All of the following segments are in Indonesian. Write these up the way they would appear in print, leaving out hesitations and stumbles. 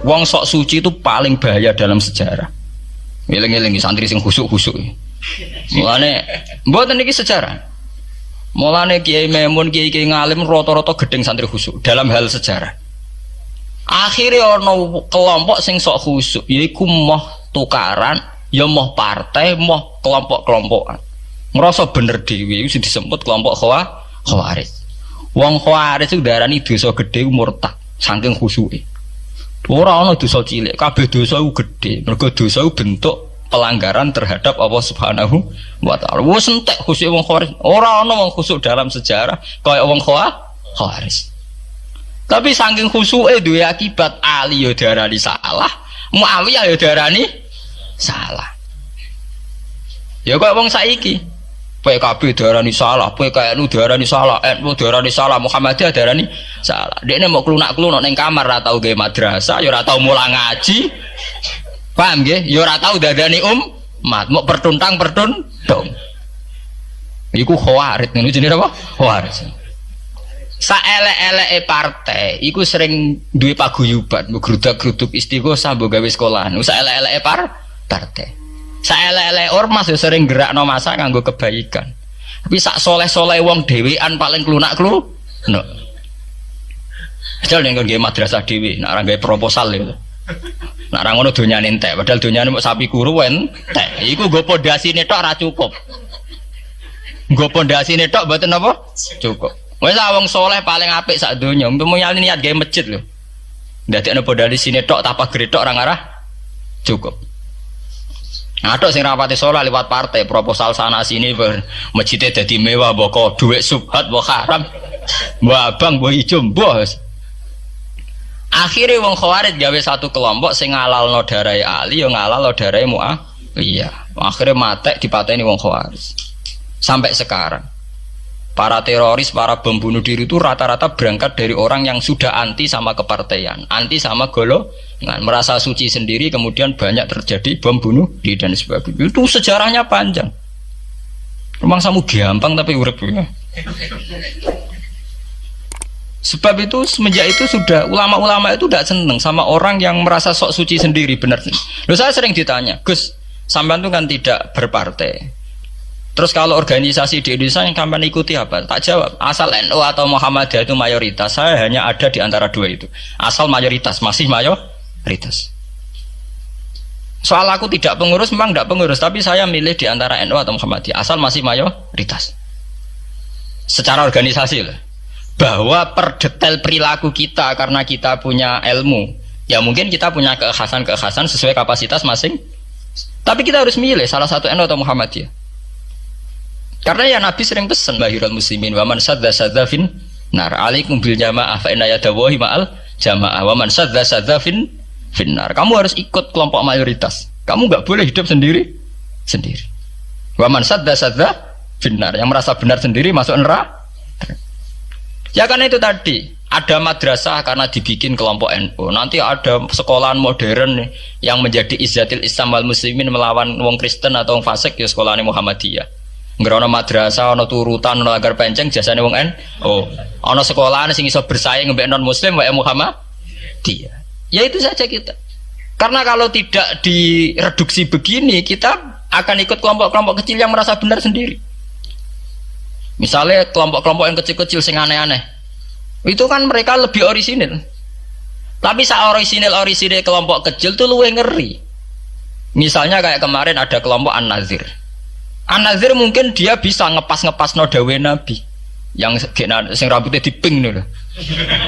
Wong sok suci itu paling bahaya dalam sejarah. Ngeling-ngeling santri sing khusuk-khusuk. Mulane mboten iki sejarah. Mulane Kiai Maimun, kiai-kiai ngalim rata-rata gedeng santri khusuk dalam hal sejarah. Akhirnya ono kelompok sing sok khusuk, yaiku moh tukaran, ya moh partai, moh kelompok-kelompokan. Ngerasa bener dhewe iku sing disebut kelompok Khawarij. Wong Khawarij itu darani dosa gedhe murtad saking khusuke. Ora ana dosa cilik, kabeh dosa iku gedhe. Mergo dosa iku bentuk pelanggaran terhadap Allah Subhanahu wa taala. Wes entek khusuk wong Khawarij. Ora ana wong khusuk dalam sejarah kaya wong Khawarij. Tapi saking khusuke duwe akibat Ali ya darani salah, Muawiyah ya darani salah. Ya kaya wong saiki. PKB darani salah, PKNU darani salah, NU darani salah, Muhammadiyah darani salah. Dekne mau klunak-klunuk ning kamar ra tau gawe madrasah, ya ora tau mulang ngaji. Paham nggih? Ya ora tau dadani umat, mau pertuntang-pertuntung. Iku Khawarij ngono jenenge apa? Khawarij. Saelek-eleke partai iku sering duwe paguyuban, ngrudak-gruduk istighosah mbok gawe sekolahan. Saelek-eleke partai. Saelek-eleke ormas ya sering gerakno masa nganggo kebaikan. Tapi sak soleh-soleh wong dhewean paling klunak-klunuk. Padahal nek nggawe madrasah dhewe, nek ora gawe proposal lho. Nek ora ngono donyane entek, padahal donyane mok sapi kuru entek. Iku nggo pondasine tok ora cukup. Nggo pondasine tok mboten apa? Cukup. Wis wong soleh paling apik sak donya, umpama niat gawe masjid lho. Ndadekno pondasine tok tanpa gretok ora ngarah cukup. Ada sing rapati soleh lewat partai proposal sana sini masjidnya jadi mewah boko duit subhat boko haram mbak abang mbak ijo bos. Akhirnya wong Khawarij gawe satu kelompok sing ngalalno darai Ali yang ngalalno darai Muawiyah. Akhirnya matek dipateni wong Khawarij. Sampai sekarang para teroris, para bom bunuh diri itu rata-rata berangkat dari orang yang sudah anti sama kepartaian, anti sama golongan, merasa suci sendiri, kemudian banyak terjadi bom bunuh diri dan sebagainya. Itu sejarahnya panjang. Memang samu gampang tapi urip. Sebab itu semenjak itu sudah ulama-ulama itu tidak seneng sama orang yang merasa sok suci sendiri, benar. Loh, saya sering ditanya, Gus, sampean itu kan tidak berpartai. Terus kalau organisasi di Indonesia yang kamu ikuti apa? Tak jawab. Asal NU atau Muhammadiyah itu mayoritas. Saya hanya ada di antara dua itu. Asal mayoritas, masih mayoritas. Soal aku tidak pengurus, memang tidak pengurus. Tapi saya milih di antara NU atau Muhammadiyah. Asal masih mayoritas. Secara organisasi lah. Bahwa per detail perilaku kita karena kita punya ilmu. Ya mungkin kita punya keekhasan sesuai kapasitas masing. Tapi kita harus milih salah satu NU atau Muhammadiyah. Karena ya Nabi sering pesan bahirul muslimin wa man sadza fin nar alaikum bil jamaah fa inna yadawahi ma'al jamaah wa man sadza fin nar. Kamu harus ikut kelompok mayoritas. Kamu enggak boleh hidup sendiri. Wa man sadza fin nar, yang merasa benar sendiri masuk neraka. Ya karena itu tadi ada madrasah karena dibikin kelompok NU. Nanti ada sekolahan modern yang menjadi izzatil Islam wal muslimin melawan wong Kristen atau wong fasik, ya sekolahan Muhammadiyah. Ngerono madrasah, ono turutan, ono agar penceng, jasane wong ono sekolahan sing iso bersaing mbek non muslim wae Muhammadiyah. Ya itu saja kita. Karena kalau tidak direduksi begini, kita akan ikut kelompok-kelompok kecil yang merasa benar sendiri. Misalnya kelompok-kelompok yang kecil-kecil sing aneh-aneh. Itu kan mereka lebih orisinil. Tapi saat orisinil kelompok kecil itu luwih ngeri. Misalnya kayak kemarin ada kelompok An-Nazir. An-Nazir mungkin dia bisa ngepas no dawe Nabi yang sing rambutnya diping nih loh,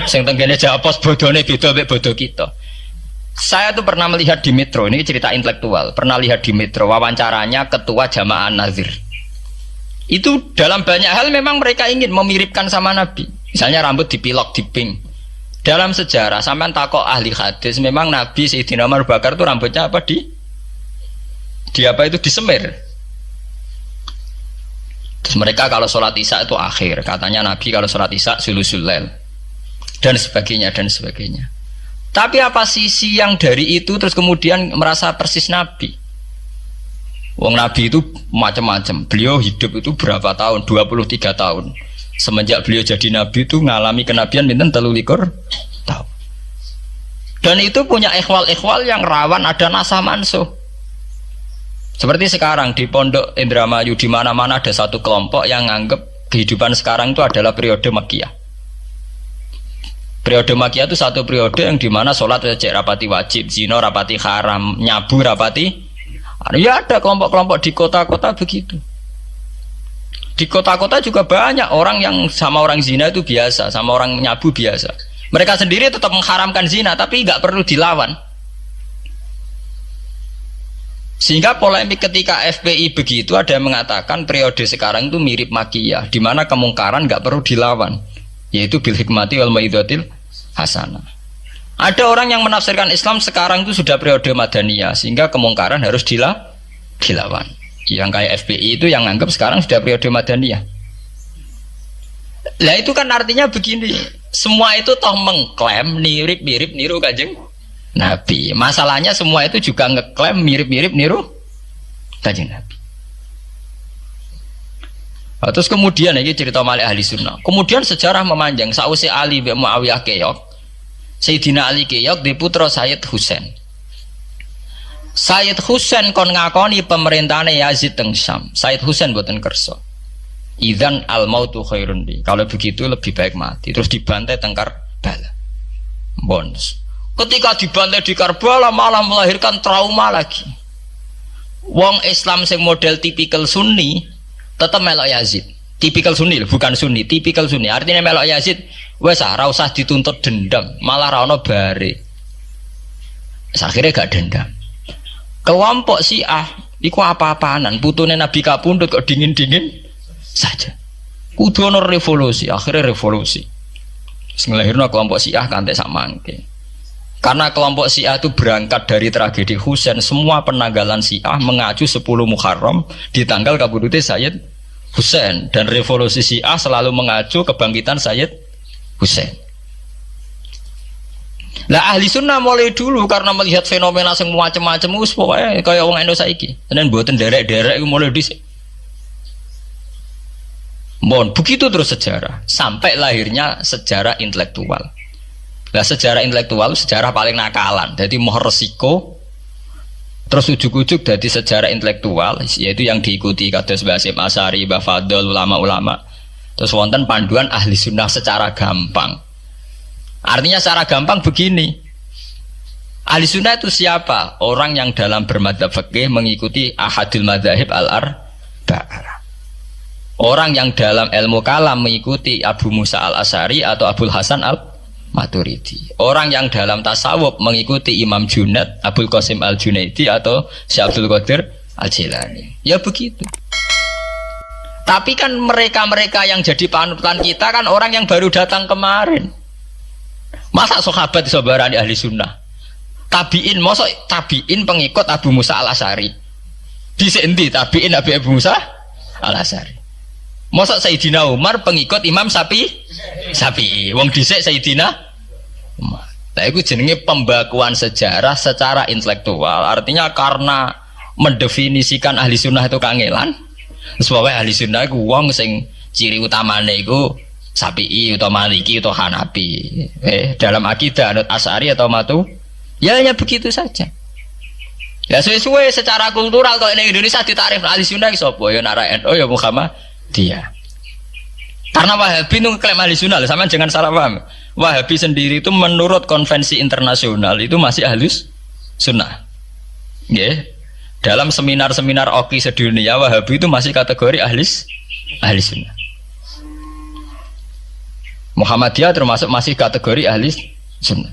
sing tenggene japos bodone beda mek bodo kita. Saya tuh pernah melihat di Metro, ini cerita intelektual, pernah lihat di Metro wawancaranya ketua Jamaah An-Nazir. Itu dalam banyak hal memang mereka ingin memiripkan sama Nabi. Misalnya rambut dipilok diping. Dalam sejarah sampean takok ahli hadis, memang Nabi Sayyidina Abu Bakar tuh rambutnya apa di apa itu disemir. Terus mereka kalau sholat isya itu akhir, katanya Nabi kalau sholat isya sulusul lail dan sebagainya. Tapi apa sisi yang dari itu terus kemudian merasa persis Nabi? Wong Nabi itu macam-macam. Beliau hidup itu berapa tahun? 23 tahun. Semenjak beliau jadi Nabi itu ngalami kenabian pinten 23 tahun. Dan itu punya ikhwal-ikhwal yang rawan ada nasah mansuh. Seperti sekarang di Pondok Indramayu, di mana-mana ada satu kelompok yang nganggep kehidupan sekarang itu adalah periode Makkiyah. Periode Makkiyah itu satu periode yang dimana sholat wajib rapati wajib, zina rapati haram, nyabu rapati. Ya ada kelompok-kelompok di kota-kota begitu. Di kota-kota juga banyak orang yang sama orang zina itu biasa, sama orang nyabu biasa. Mereka sendiri tetap mengharamkan zina, tapi nggak perlu dilawan. Sehingga polemik ketika FPI begitu, ada yang mengatakan periode sekarang itu mirip Makkiyah, di mana kemungkaran nggak perlu dilawan, yaitu bil hikmati wal mau'izatil hasanah. Ada orang yang menafsirkan Islam sekarang itu sudah periode Madaniyah, sehingga kemungkaran harus dilawan. Yang kayak FPI itu yang anggap sekarang sudah periode Madaniyah. Lah itu kan artinya begini, semua itu toh mengklaim mirip-mirip niru Kanjeng Nabi. Masalahnya semua itu juga ngeklaim mirip-mirip niru Kanjeng Nabi. Nah, terus kemudian ini cerita Malik ahli sunnah. Kemudian sejarah memanjang. Sausi Ali bin Muawiyah keok, Sayyidina Ali keok di putra Sayyid Husain. Sayyid Husain kon ngakoni pemerintahane Yazid teng Syam. Sayyid Husain boten kersa. Idzan al mautu khairun li. Kalau begitu lebih baik mati. Terus dibantai teng Karbala. Bonus. Ketika dibantai di Karbala malah melahirkan trauma lagi. Wong Islam sing model tipikal Sunni tetap melok Yazid. Tipikal Sunni bukan Sunni, tipikal Sunni. Artinya melok Yazid wes ora usah dituntut dendam, malah ra ono bare. Akhirnya gak dendam. Kelompok Syiah iku apa-apaanan, putune Nabi kapundhut kok dingin-dingin saja. Kudu ono revolusi, akhirnya revolusi. Sing nglahirno kelompok Syiah kanthi sak mangke. Karena kelompok Syiah itu berangkat dari tragedi Husain, semua penanggalan Syiah mengacu 10 Muharram di tanggal kabudute Sayyid Husain, dan revolusi Syiah selalu mengacu kebangkitan Sayyid Husain. Lah ahli sunnah mulai dulu karena melihat fenomena sing macam-macam wis pokoke kaya wong Indonesia iki. Tenan mboten derek-derek iku mulai dhisik. Mohon begitu terus sejarah sampai lahirnya sejarah intelektual. Nah sejarah intelektual sejarah paling nakalan, jadi mohon resiko terus ujuk-ujuk jadi sejarah intelektual, yaitu yang diikuti kados Mbah Hasyim Asy'ari, Mbah Fadl, ulama-ulama. Terus wonten panduan ahli sunnah secara gampang. Artinya secara gampang begini, ahli sunnah itu siapa? Orang yang dalam bermadzhab fikih mengikuti ahadul madzahib al-arba'ah. Orang yang dalam ilmu kalam mengikuti Abu Musa al-Asy'ari atau Abul Hasan al-Maturidi. Orang yang dalam tasawuf mengikuti Imam Junaid, Abul Qasim al-Junaidi atau Syekh Abdul Qadir al-Jilani. Ya begitu. Tapi kan mereka-mereka yang jadi panutan kita kan orang yang baru datang kemarin. Masa sahabat sabarani ahli sunnah? Tabiin, masa tabiin pengikut Abu Musa al-Asy'ari? Dhisik endi tabiin Abu Musa al-Asy'ari? Masa Sayyidina Umar pengikut Imam Syafi'i? Wong dhisik Sayyidina Umar. Nah itu jenenge pembakuan sejarah secara intelektual. Artinya karena mendefinisikan ahli sunnah itu kangelan. Sebabnya ahli sunnah itu wong sing ciri utamanya itu Syafi'i atau Maliki atau Hanafi. Dalam akidah anut Asy'ari atau Matu, ya hanya begitu saja. Ya sesuai secara kultural kalau di Indonesia ditarif ahli sunnah sapa ya nara NU ya Muhammadiyah. Karena Wahabi itu klaim ahli sunnah, sama jangan salah paham. Wahabi sendiri itu menurut konvensi internasional itu masih ahli sunnah. Yeah. Dalam seminar-seminar OKI sedunia Wahabi itu masih kategori ahli sunnah. Muhammadiyah termasuk masih kategori ahli sunnah.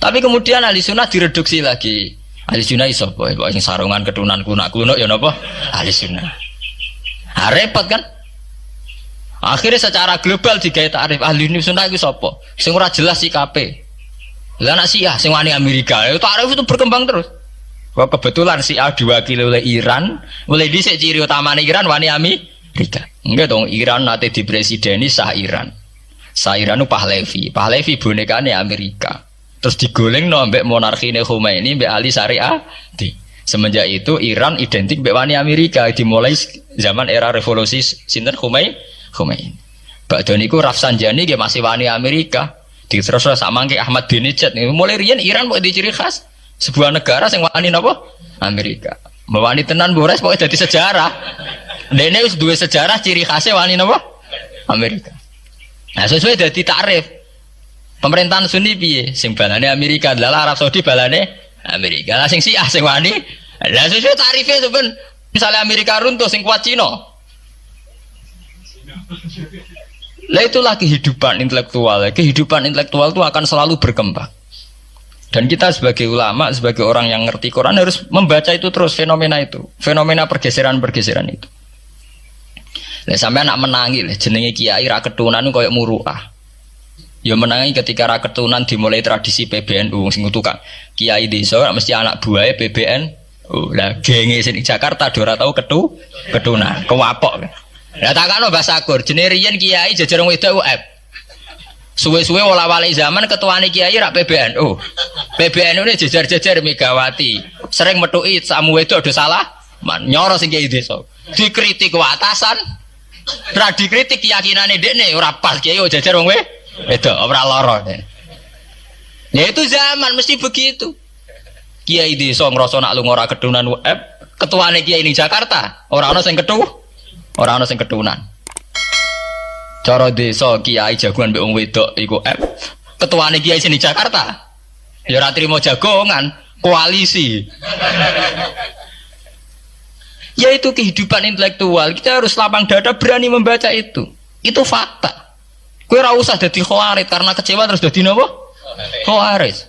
Tapi kemudian ahli sunnah direduksi lagi. Ahli sunnah iso apa? Yang sarungan ketunan kunak-kunak ya napa? Ahli sunnah. Nah, repot kan? Akhirnya secara global digawe takrif ahli sunnah itu sapa? Sing ora jelas sikape. Lah anak Syiah sing wani Amerika, takrif itu berkembang terus. Wah, kebetulan Syiah diwakili oleh Iran, mulai dhisik ciri utamane Iran wani Amerika. Enggak dong, Iran nate dipresideni Shah Iran. Shah Iran itu Pahlavi bonekane Amerika. Terus digoleng no mbek monarkine Khomeini mbek Ali Syariati. Semenjak itu Iran identik mbek wani Amerika, dimulai zaman era revolusi sinten Khomeini. Bakdo niku Rafsanjani nggih masih wani Amerika. Terus sama kayak Ahmad bin Nijat nih. Mulai riyen Iran mau di ciri khas sebuah negara yang wani napa? Amerika. Wani tenan Boris pokoknya jadi sejarah. Dene wis duwe sejarah ciri khasnya wani napa? Amerika. Nah, sesuai dari takrif pemerintahan Sunni piye? Sing balane Amerika, adalah Arab Saudi balane Amerika. Lah sing Syiah sing wani. Lah sesuai tarifnya sebenarnya misalnya Amerika runtuh sing kuat Cina. Lah itulah kehidupan intelektual. Kehidupan intelektual itu akan selalu berkembang. Dan kita sebagai ulama, sebagai orang yang ngerti Quran harus membaca itu terus fenomena itu, fenomena pergeseran-pergeseran itu. Lah sampai anak menangi lah jenenge kiai ra ketunan koyo muruah. Ya menangi ketika ra ketunan dimulai tradisi PBNU sing tukang kiai desa mesti anak buahe PBNU. Lah genge sing Jakarta ora tau ketunan, kewapok. Lah takano Mbah Sagur, jenenge riyen kiai jajar wong wedok UF. Suwe-suwe wala-wali zaman ketuane kiai rak PBNU. PBNU ini jajar-jajar Megawati. Sering metuki samu wedok do salah, nyoro sing kiai desa. Dikritik atasan, ra dikritik keyakinane dekne ora pas kiai jajar wong wedok ora lara. Ya itu zaman mesti begitu. Kiai desa ngrasa nak lunga ora ketunan UF, ketuane kiai ning Jakarta ora ana sing Orang ana sing ketunan. Cara desa kiai jagoan mbek wong wedok iku ketuane kiai sini Jakarta. Ya ora trimo jagongan, koalisi. Yaitu kehidupan intelektual. Kita harus lapang dada berani membaca itu. Itu fakta. Kowe ora usah dadi khawarit karena kecewa terus dadi napa? Khawarit.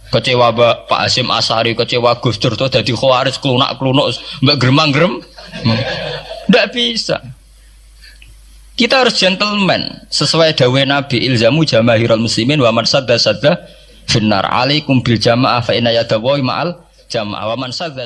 Kecewa Pak Hasyim Asy'ari, kecewa Gus Dur terus dadi khawarit klunak-klunuk mbek gremang-grem. Tidak bisa. Kita harus gentleman sesuai dawuh Nabi ilzamu jamaahirul muslimin wa man sadda finnar alaikum bil jamaah fa inna yadawu ma'al jamaah wa man sadda